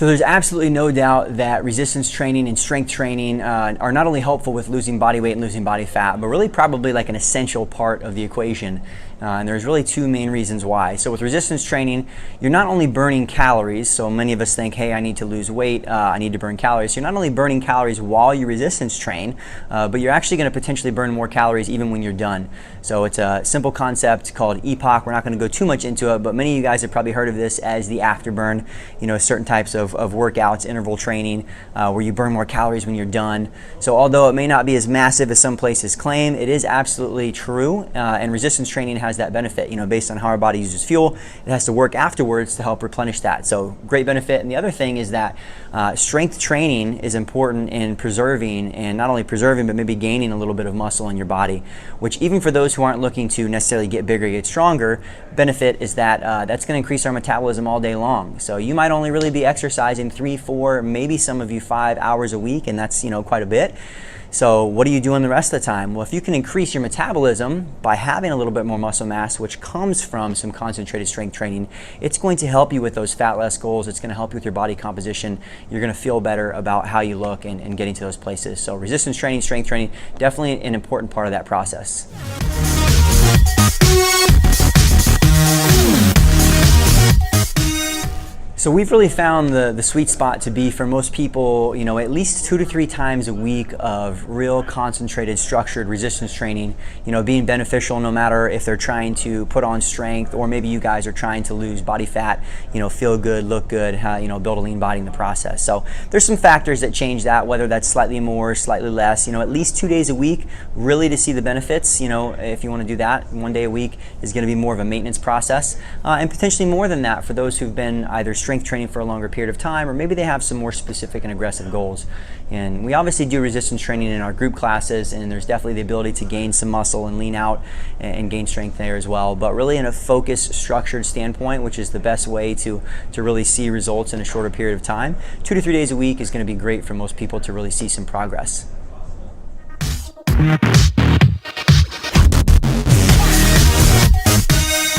So there's absolutely no doubt that resistance training and strength training are not only helpful with losing body weight and losing body fat, but really probably like an essential part of the equation. And there's really two main reasons why. So with resistance training, you're not only burning calories, so many of us think, hey, I need to lose weight, I need to burn calories. So you're not only burning calories while you resistance train, but you're actually going to potentially burn more calories even when you're done. So it's a simple concept called EPOC. We're not going to go too much into it, but many of you guys have probably heard of this as the afterburn. You know, certain types of workouts, interval training, where you burn more calories when you're done. So although it may not be as massive as some places claim, it is absolutely true, and resistance training has that benefit, you know, based on how our body uses fuel. It has to work afterwards to help replenish that. So great benefit. And the other thing is that strength training is important in preserving, and not only preserving, but maybe gaining a little bit of muscle in your body, which even for those who aren't looking to necessarily get bigger, get stronger, benefit is that that's going to increase our metabolism all day long. So you might only really be exercising 3, 4, maybe some of you 5 hours a week, and that's, you know, quite a bit. So what are you doing the rest of the time? Well, if you can increase your metabolism by having a little bit more muscle mass, which comes from some concentrated strength training, it's going to help you with those fat loss goals. It's going to help you with your body composition. You're going to feel better about how you look and getting to those places. So resistance training, strength training, definitely an important part of that process. So we've really found the sweet spot to be for most people, you know, at least 2 to 3 times a week of real concentrated, structured resistance training, you know, being beneficial no matter if they're trying to put on strength, or maybe you guys are trying to lose body fat, you know, feel good, look good, you know, build a lean body in the process. So there's some factors that change that, whether that's slightly more, slightly less, you know, at least 2 days a week, really to see the benefits. You know, if you want to do that, 1 day a week is going to be more of a maintenance process, and potentially more than that for those who've been either strength training for a longer period of time, or maybe they have some more specific and aggressive goals. And we obviously do resistance training in our group classes, and there's definitely the ability to gain some muscle and lean out and gain strength there as well. But really in a focused, structured standpoint, which is the best way to really see results in a shorter period of time, 2 to 3 days a week is going to be great for most people to really see some progress.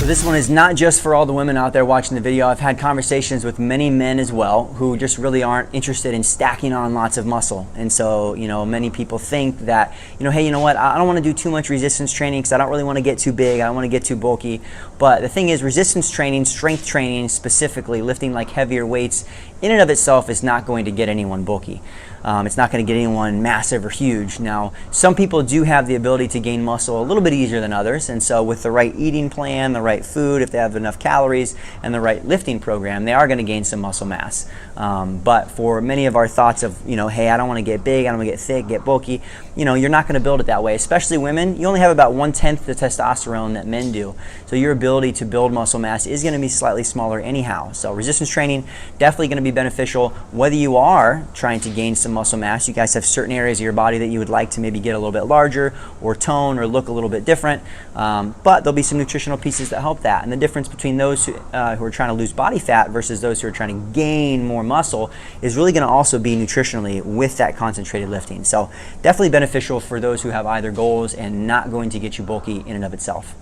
This one is not just for all the women out there watching the video. I've had conversations with many men as well who just really aren't interested in stacking on lots of muscle. And so, you know, many people think that, you know, hey, you know what, I don't want to do too much resistance training because I don't really want to get too big. I don't want to get too bulky. But the thing is, resistance training, strength training specifically, lifting like heavier weights, in and of itself is not going to get anyone bulky. It's not going to get anyone massive or huge. Now, some people do have the ability to gain muscle a little bit easier than others, and so with the right eating plan, the right food, if they have enough calories, and the right lifting program, they are going to gain some muscle mass. But for many of our thoughts of, you know, hey, I don't want to get big, I don't want to get thick, get bulky, you know, you're not going to build it that way. Especially women, you only have about 1/10 the testosterone that men do. So your ability to build muscle mass is going to be slightly smaller anyhow. So resistance training, definitely going to be beneficial whether you are trying to gain some muscle mass. You guys have certain areas of your body that you would like to maybe get a little bit larger or tone or look a little bit different, but there'll be some nutritional pieces that help that. And the difference between those who are trying to lose body fat versus those who are trying to gain more muscle is really going to also be nutritionally with that concentrated lifting. So definitely beneficial for those who have either goals and not going to get you bulky in and of itself.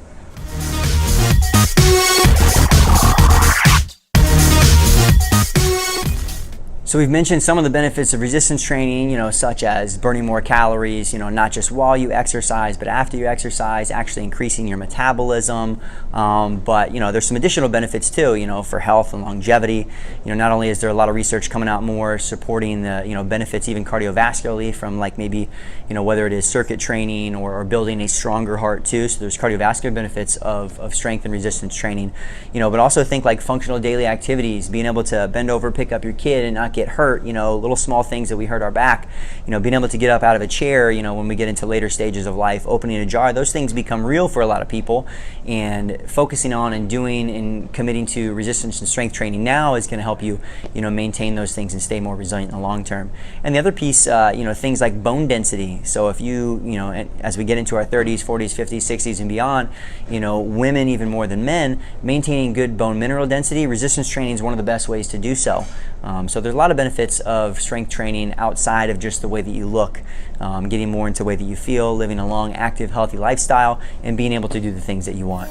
So we've mentioned some of the benefits of resistance training, you know, such as burning more calories, you know, not just while you exercise, but after you exercise, actually increasing your metabolism. But, you know, there's some additional benefits too, you know, for health and longevity. You know, not only is there a lot of research coming out more supporting the, you know, benefits even cardiovascularly from like maybe, you know, whether it is circuit training or building a stronger heart too. So there's cardiovascular benefits of strength and resistance training, you know, but also think like functional daily activities, being able to bend over, pick up your kid and not get hurt, you know, little small things that we hurt our back, you know, being able to get up out of a chair, you know, when we get into later stages of life, opening a jar, those things become real for a lot of people. And focusing on and doing and committing to resistance and strength training now is going to help you, you know, maintain those things and stay more resilient in the long term. And the other piece, you know, things like bone density. So if you know, as we get into our 30s, 40s, 50s, 60s and beyond, you know, women even more than men, maintaining good bone mineral density, resistance training is one of the best ways to do so. So there's a lot of benefits of strength training outside of just the way that you look, getting more into the way that you feel, living a long, active, healthy lifestyle, and being able to do the things that you want.